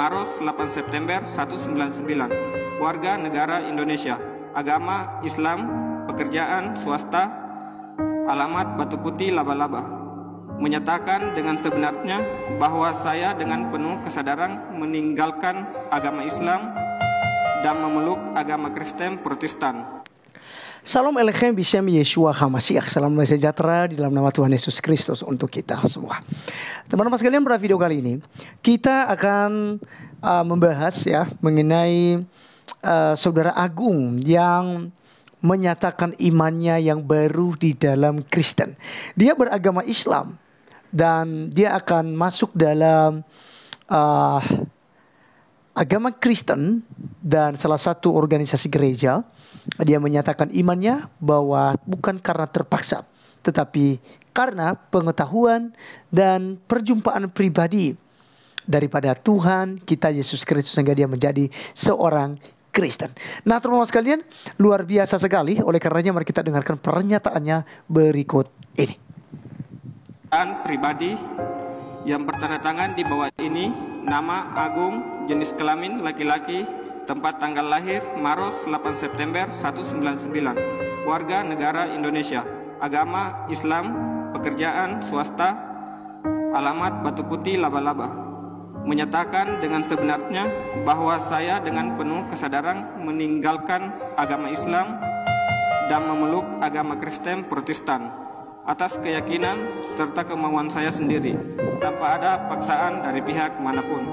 Maros 8 September 199. Warga negara Indonesia. Agama Islam. Pekerjaan swasta. Alamat Batu Putih Laba-Laba. Menyatakan dengan sebenarnya bahwa saya dengan penuh kesadaran meninggalkan agama Islam dan memeluk agama Kristen Protestan. Salam Elechem Bishem Yeshua HaMashiach. Salam sejahtera di dalam nama Tuhan Yesus Kristus untuk kita semua. Teman-teman sekalian, pada video kali ini kita akan membahas ya mengenai saudara Agung yang menyatakan imannya yang baru di dalam Kristen. Dia beragama Islam dan dia akan masuk dalam agama Kristen dan salah satu organisasi gereja. Dia menyatakan imannya bahwa bukan karena terpaksa, tetapi karena pengetahuan dan perjumpaan pribadi daripada Tuhan kita Yesus Kristus sehingga dia menjadi seorang Kristen. Nah, teman-teman sekalian, luar biasa sekali. Oleh karenanya mari kita dengarkan pernyataannya berikut ini. Pribadi yang bertanda tangan di bawah ini, nama Agung, jenis kelamin laki-laki, tempat tanggal lahir Maros 8 September 199. Warga negara Indonesia. Agama Islam. Pekerjaan swasta. Alamat Batu Putih Laba-Laba. Menyatakan dengan sebenarnya bahwa saya dengan penuh kesadaran meninggalkan agama Islam dan memeluk agama Kristen Protestan atas keyakinan serta kemauan saya sendiri tanpa ada paksaan dari pihak manapun.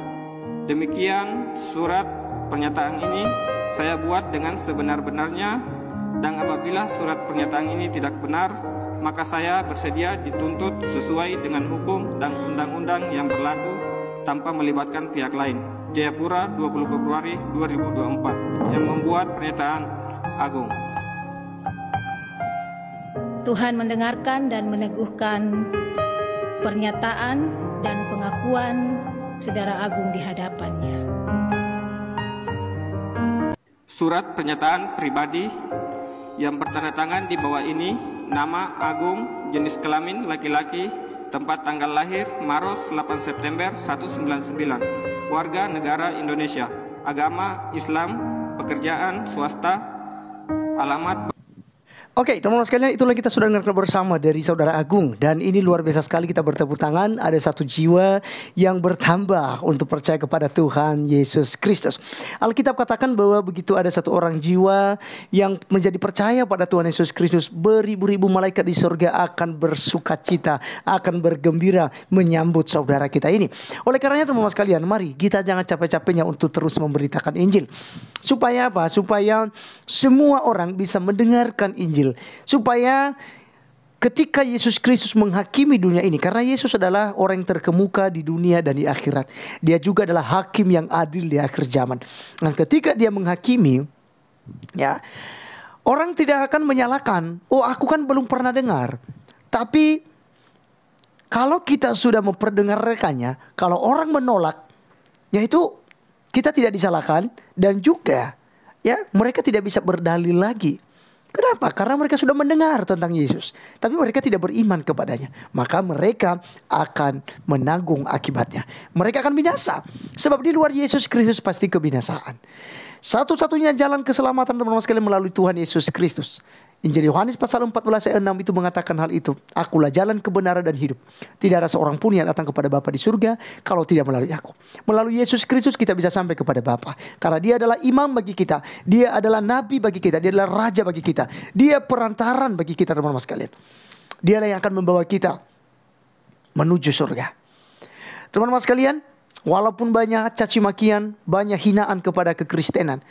Demikian surat pernyataan ini saya buat dengan sebenar-benarnya, dan apabila surat pernyataan ini tidak benar, maka saya bersedia dituntut sesuai dengan hukum dan undang-undang yang berlaku tanpa melibatkan pihak lain. Jayapura, 20 Februari 2024. Yang membuat pernyataan Agung. Tuhan mendengarkan dan meneguhkan pernyataan dan pengakuan saudara Agung di hadapannya. Surat pernyataan pribadi yang bertanda tangan di bawah ini, nama Agung, jenis kelamin laki-laki, tempat tanggal lahir Maros 8 September 199. Warga negara Indonesia. Agama Islam. Pekerjaan swasta. Alamat. Oke, teman-teman sekalian, itulah kita sudah dengarkan bersama dari saudara Agung. Dan ini luar biasa sekali, kita bertepuk tangan. Ada satu jiwa yang bertambah untuk percaya kepada Tuhan Yesus Kristus. Alkitab katakan bahwa begitu ada satu orang jiwa yang menjadi percaya pada Tuhan Yesus Kristus, beribu-ribu malaikat di surga akan bersuka cita, akan bergembira menyambut saudara kita ini. Oleh karenanya teman-teman sekalian, mari kita jangan capek-capeknya untuk terus memberitakan Injil. Supaya apa? Supaya semua orang bisa mendengarkan Injil. Supaya ketika Yesus Kristus menghakimi dunia ini, karena Yesus adalah orang yang terkemuka di dunia dan di akhirat, dia juga adalah hakim yang adil di akhir zaman. Dan ketika dia menghakimi, ya, orang tidak akan menyalahkan, oh aku kan belum pernah dengar. Tapi kalau kita sudah memperdengarkannya, kalau orang menolak, yaitu kita tidak disalahkan. Dan juga ya, mereka tidak bisa berdalil lagi. Kenapa? Karena mereka sudah mendengar tentang Yesus, tapi mereka tidak beriman kepadanya. Maka mereka akan menanggung akibatnya. Mereka akan binasa. Sebab di luar Yesus Kristus pasti kebinasaan. Satu-satunya jalan keselamatan teman-teman sekalian melalui Tuhan Yesus Kristus. Injil Yohanes pasal 14 ayat 6 itu mengatakan hal itu. Akulah jalan kebenaran dan hidup. Tidak ada seorang pun yang datang kepada Bapa di surga kalau tidak melalui aku. Melalui Yesus Kristus kita bisa sampai kepada Bapa. Karena dia adalah imam bagi kita. Dia adalah nabi bagi kita. Dia adalah raja bagi kita. Dia perantaran bagi kita teman-teman sekalian. Dialah yang akan membawa kita menuju surga. Teman-teman sekalian, walaupun banyak caci makian, banyak hinaan kepada kekristenan.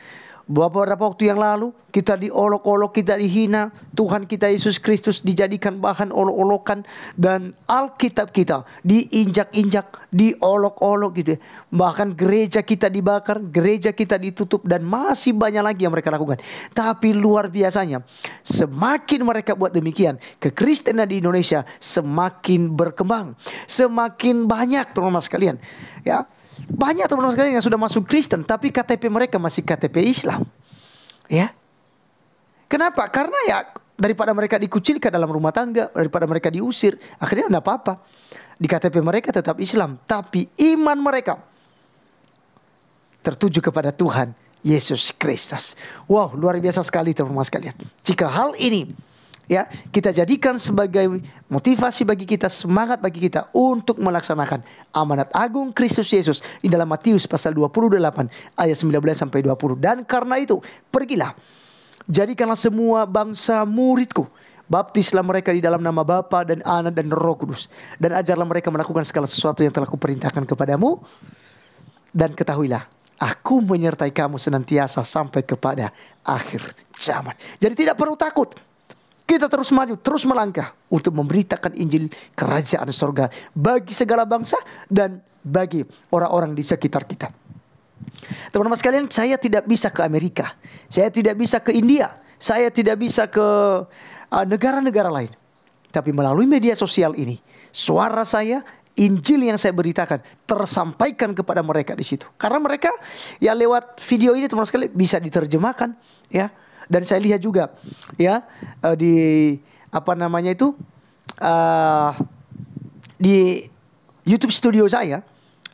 Beberapa waktu yang lalu kita diolok-olok, kita dihina. Tuhan kita Yesus Kristus dijadikan bahan olok-olokan. Dan Alkitab kita diinjak-injak, diolok-olok gitu. Bahkan gereja kita dibakar, gereja kita ditutup. Dan masih banyak lagi yang mereka lakukan. Tapi luar biasanya, semakin mereka buat demikian, kekristenan di Indonesia semakin berkembang. Semakin banyak teman-teman sekalian, ya. Banyak teman-teman sekalian yang sudah masuk Kristen, tapi KTP mereka masih KTP Islam. Ya. Kenapa? Karena ya daripada mereka dikucilkan dalam rumah tangga, daripada mereka diusir, akhirnya tidak apa-apa. Di KTP mereka tetap Islam, tapi iman mereka tertuju kepada Tuhan Yesus Kristus. Wow, luar biasa sekali teman-teman sekalian. Jika hal ini ya kita jadikan sebagai motivasi bagi kita, semangat bagi kita untuk melaksanakan amanat agung Kristus Yesus di dalam Matius pasal 28 ayat 19 sampai 20. Dan karena itu, pergilah, jadikanlah semua bangsa muridku. Baptislah mereka di dalam nama Bapa dan Anak dan Roh Kudus. Dan ajarlah mereka melakukan segala sesuatu yang telah kuperintahkan kepadamu. Dan ketahuilah, aku menyertai kamu senantiasa sampai kepada akhir zaman. Jadi tidak perlu takut. Kita terus maju, terus melangkah untuk memberitakan Injil kerajaan sorga bagi segala bangsa dan bagi orang-orang di sekitar kita. Teman-teman sekalian, saya tidak bisa ke Amerika. Saya tidak bisa ke India. Saya tidak bisa ke negara-negara lain. Tapi melalui media sosial ini, suara saya, Injil yang saya beritakan tersampaikan kepada mereka di situ. Karena mereka ya lewat video ini teman-teman sekalian bisa diterjemahkan ya. Dan saya lihat juga ya di di YouTube studio saya,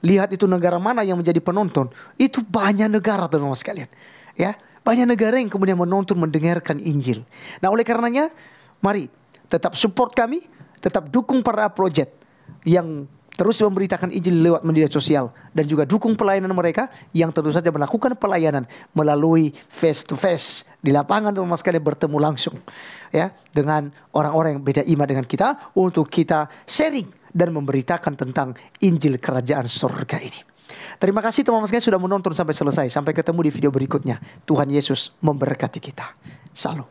lihat itu negara mana yang menjadi penonton. Itu banyak negara teman-teman sekalian. Ya, banyak negara yang kemudian menonton, mendengarkan Injil. Nah, oleh karenanya, mari tetap support kami, tetap dukung para project yang terus memberitakan Injil lewat media sosial, dan juga dukung pelayanan mereka yang tentu saja melakukan pelayanan melalui face to face di lapangan, teman-teman sekalian, bertemu langsung ya dengan orang-orang yang beda iman dengan kita untuk kita sharing dan memberitakan tentang Injil kerajaan surga ini. Terima kasih teman-teman sekalian sudah menonton sampai selesai. Sampai ketemu di video berikutnya. Tuhan Yesus memberkati kita. Salam.